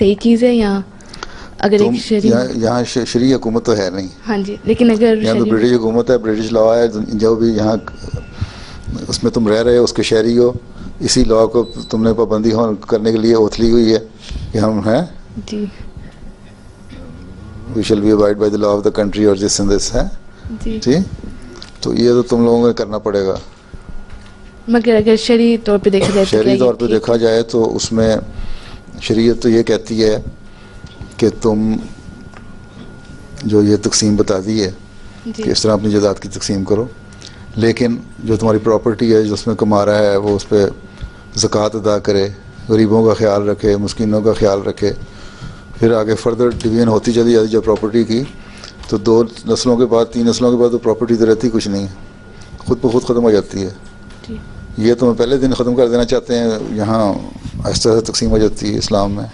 सही चीज़ है या अगर एक यहाँ शरीय हुकूमत तो है नहीं। हाँ जी, लेकिन अगर यहाँ तो ब्रिटिश हुकूमत है, ब्रिटिश लॉ है, जो भी यहाँ उसमें तुम रह रहे हो उसके शहरी हो, इसी लॉ को तुमने पाबंदी करने के लिए ओथ ली हुई है कि हम हैं जी, we shall be abide by the law of the country और दिस एंड दिस है जी। ठीक, तो ये तो तुम लोगों को करना पड़ेगा। मगर अगर शरई तौर पे देखा जाए, शरई तौर पे देखा जाए तो उसमें शरीयत तो ये कहती है कि तुम जो ये तकसीम बता दी है कि इस तरह अपनी जायदाद की तकसीम करो, लेकिन जो तुम्हारी प्रॉपर्टी है जो उसमें कमा रहा है वो उस पर ज़कात अदा करे, गरीबों का ख्याल रखे, मुस्किनों का ख्याल रखे। फिर आगे फर्दर डिवीजन होती चली जाती जब प्रॉपर्टी की, तो 2 नस्लों के बाद 3 नस्लों के बाद तो प्रॉपर्टी तो रहती कुछ नहीं, खुद ब खुद ख़त्म हो जाती है। ये तो पहले दिन ख़त्म कर देना चाहते हैं, यहाँ आहिस्ता आहिस्ता तकसीम हो जाती है इस्लाम में।